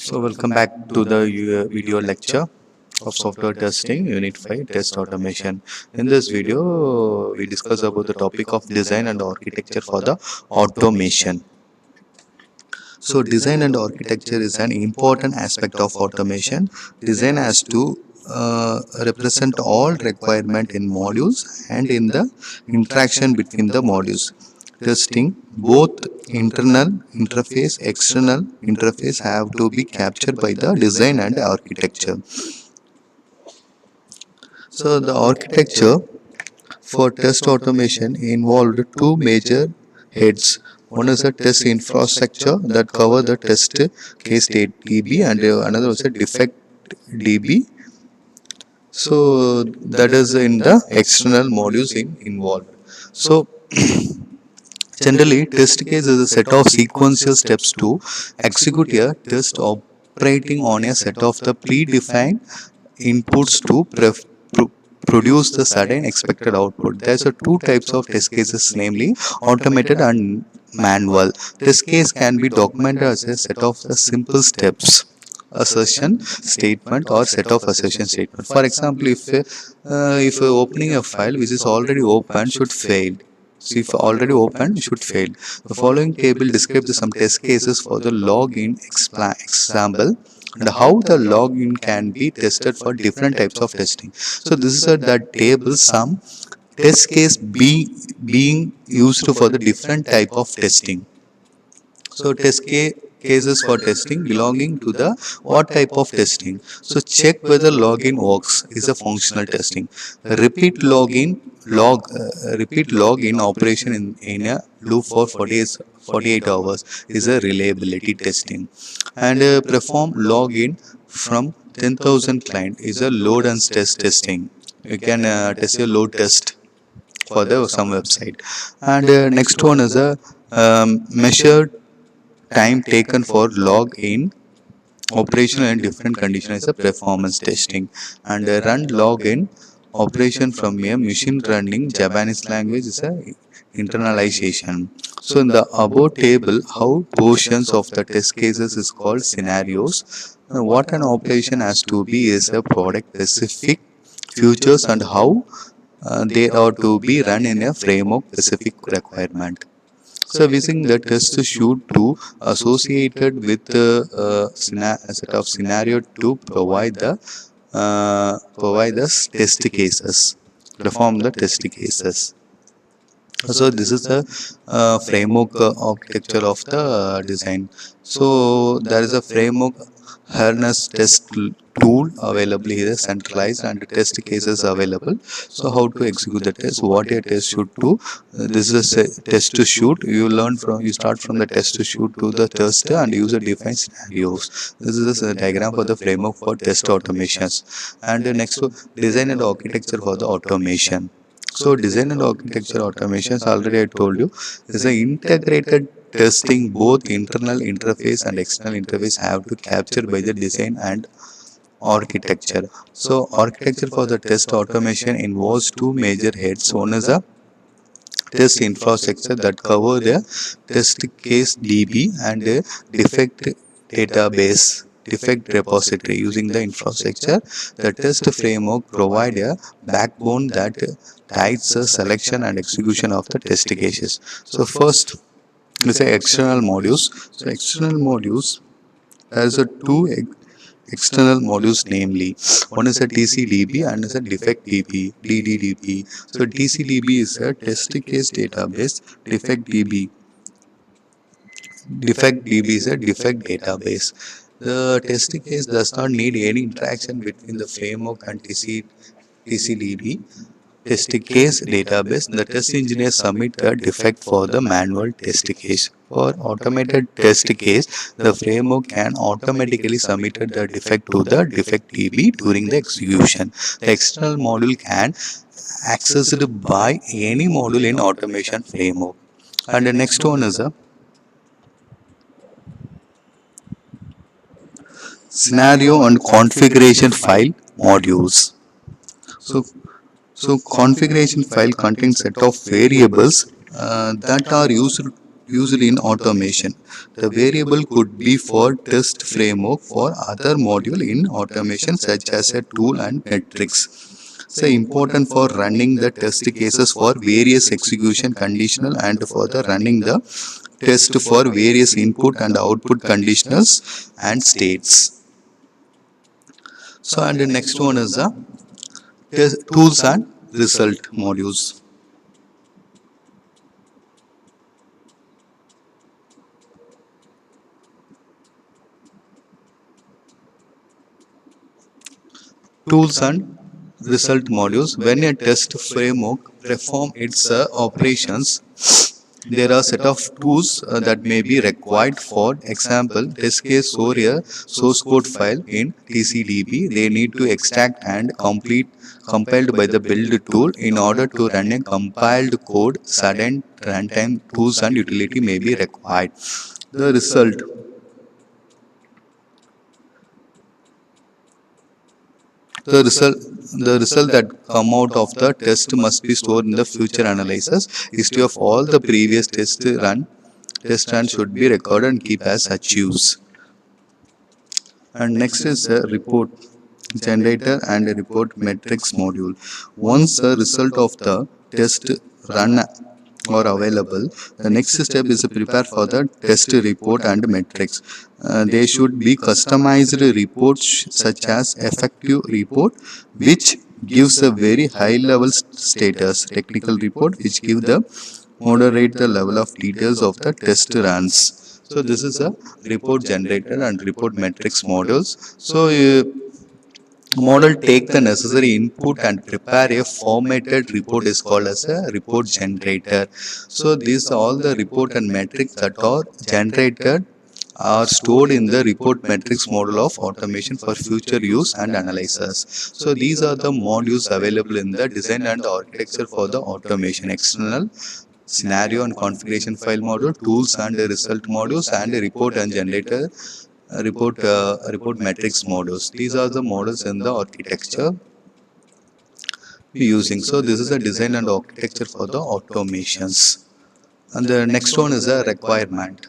So welcome back to the video lecture of software testing unit 5 test automation. In this video we discuss about the topic of design and architecture for the automation. So design and architecture is an important aspect of automation. Design has to represent all requirement in modules and in the interaction between the modules. Testing both internal interface, external interface have to be captured by the design and architecture. So the architecture for test automation involved two major heads. One is a test infrastructure that cover the test case state DB, and another was a defect DB. So that is in the external modules involved. So generally, test case is a set of sequential steps to execute a test operating on a set of the predefined inputs to produce the certain expected output. There's a two types of test cases, namely automated and manual. Test case can be documented as a set of the simple steps, assertion statement or set of assertion statement. For example, if opening a file which is already open should fail. So if already open should fail. The following table describes some test cases for the login example and how the login can be tested for different types of testing. So this is that table some test case being used for the different type of testing. So cases for testing belonging to the what type of testing. So check whether login works is a functional testing. Repeat repeat login operation in a loop for 48 hours is a reliability testing. And perform login from 10,000 client is a load and test testing. You can test your load test for the some website. And next one is a measured time taken for log in operational and different conditions is a performance testing. And run login operation from a machine running Japanese language is a internalization. So in the above table, how portions of the test cases is called scenarios. What an operation has to be is a product specific features and how they are to be run in a framework specific requirement. So using the test shoot to associated with a set of scenario to provide the test cases, perform the test cases. So this is the framework architecture of the design. So there is a framework harness test tool available here, centralized, and test cases available. So how to execute the test, what a test should do. This is a test to shoot. You start from the test to shoot to the test and use a defined scenarios. This is a diagram for the framework for test automations. And next, design and architecture for the automation. So design and architecture automations, already I told you, is an integrated testing. Both internal interface and external interface have to capture by the design and architecture. So architecture for the test automation involves two major heads. One is a test infrastructure that cover the test case DB and a defect database, defect repository. Using the infrastructure, the test framework provide a backbone that guides the selection and execution of the test cases. So first is the external modules. So external modules, there is a two external modules, namely one is a TCDB and is a defect DB, DDDB. So TCDB is a test case database. Defect DB is a defect database. The test case does not need any interaction between the framework and TCDB test case database. The test engineer submit a defect for the manual test case. For automated test case, the framework can automatically submit the defect to the defect DB during the execution. The external module can accessed by any module in automation framework. And the next one is a scenario and configuration file modules. So configuration file contains set of variables that are used used in automation. The variable could be for test framework for other module in automation such as a tool and metrics. So important for running the test cases for various execution conditional and for the running the test for various input and output conditionals and states. So and the next one is the tools and result modules. Tools and result modules. When a test framework performs its operations, there are a set of tools that may be required. For example, test case store a source code file in TCDB. They need to extract and complete compiled by the build tool. In order to run a compiled code, certain runtime tools and utility may be required. The result. The result that come out of the test must be stored in the future analysis. History of all the previous test runs should be recorded and keep as such use. And next is a report generator and a report metrics module. Once the result of the test run are available, the next step is to prepare for the test report and metrics. They should be customized reports such as effective report, which gives a very high level status, technical report which give the moderate the level of details of the test runs. So this is a report generator and report metrics models. So model take the necessary input and prepare a formatted report is called as a report generator. So these are all the report and metrics that are generated are stored in the report metrics model of automation for future use and analysis. So these are the modules available in the design and architecture for the automation: external scenario and configuration file module, tools and result modules, and report and generator report metrics modules. These are the models in the architecture we're using. So this is a design and architecture for the automations. And the next one is a requirement.